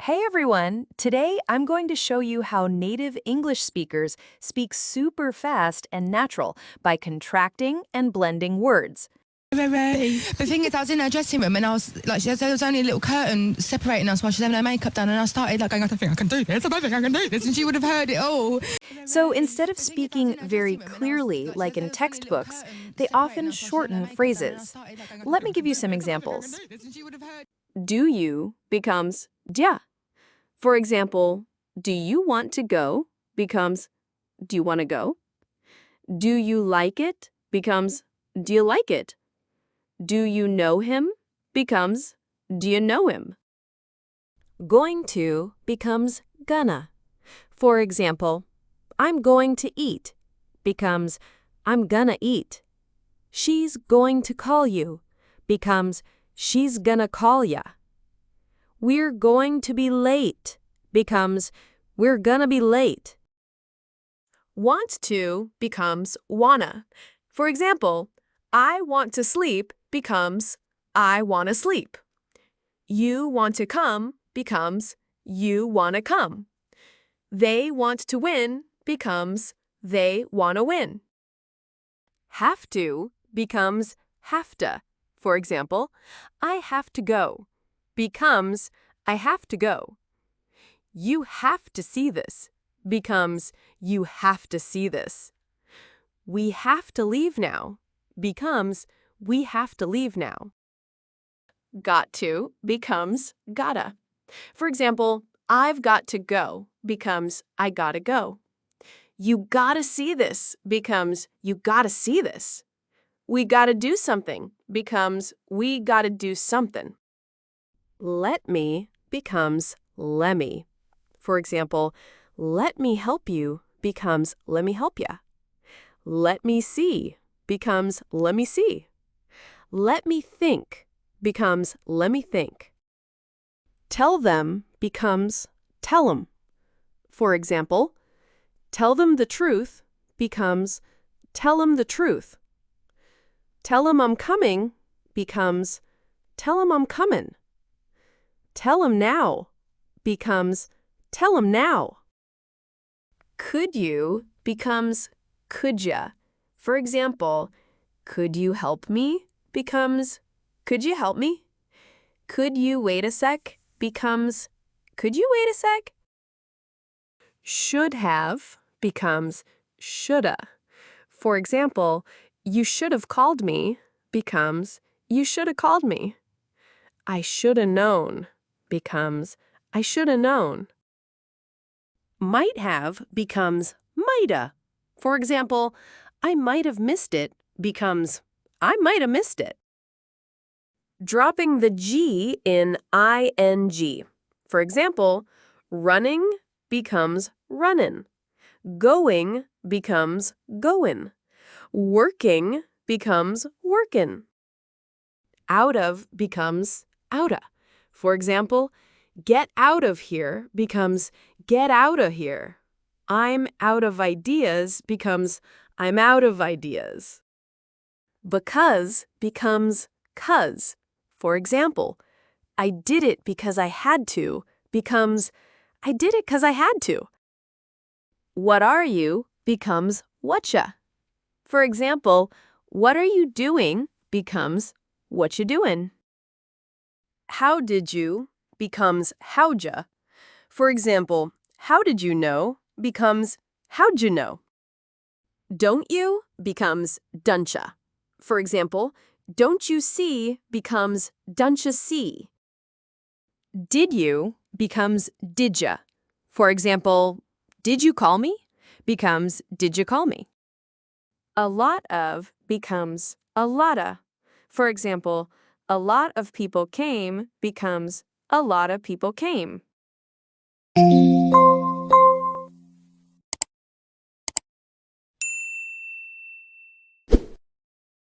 Hey everyone! Today I'm going to show you how native English speakers speak super fast and natural by contracting and blending words. The thing is, I was in her dressing room and I was like, there was only a little curtain separating us while she's having her makeup done, and I started like going, I don't think I can do this, I don't think I can do this, and she would have heard it all. So instead of speaking very clearly like in textbooks, they often shorten phrases. Let me give you some examples. Do you becomes dia. For example, do you want to go becomes do you want to go? Do you like it becomes do you like it? Do you know him becomes do you know him? Going to becomes gonna. For example, I'm going to eat becomes I'm gonna eat. She's going to call you becomes she's gonna call ya. We're going to be late becomes we're gonna be late. Want to becomes wanna. For example, I want to sleep becomes I want to sleep. You want to come becomes you want to come. They want to win becomes they want to win. Have to becomes have to. For example, I have to go becomes I have to go. You have to see this becomes you have to see this. We have to leave now becomes we have to leave now. Got to becomes gotta. For example, I've got to go becomes I gotta go. You gotta see this becomes you gotta see this. We gotta do something becomes we gotta do something. Let me becomes lemme. For example, let me help you becomes let me help ya. Let me see becomes let me see. Let me think becomes let me think. Tell them becomes tell 'em. For example, tell them the truth becomes tell 'em the truth. Tell 'em I'm coming becomes tell 'em I'm coming. Tell 'em now becomes tell 'em now. Could you becomes could ya. For example, could you help me becomes could you help me? Could you wait a sec becomes could you wait a sec? Should have becomes shoulda. For example, you should have called me becomes you shoulda called me. I shoulda known becomes I shoulda known. Might have becomes mighta. For example, I might have missed it becomes I might have missed it. Dropping the G in ing. For example, running becomes runnin'. Going becomes goin'. Working becomes workin'. Out of becomes outa. For example, get out of here becomes get out of here. I'm out of ideas becomes I'm out of ideas. Because becomes 'cause. For example, I did it because I had to becomes I did it 'cause I had to. What are you becomes whatcha. For example, what are you doing becomes what you doing. How did you becomes how'ja. For example, how did you know becomes how'd you know. Don't you becomes duncha. For example, don't you see becomes duncha see. Did you becomes didja. For example, did you call me becomes did you call me. A lot of becomes a lotta. For example, a lot of people came becomes a lot of people came.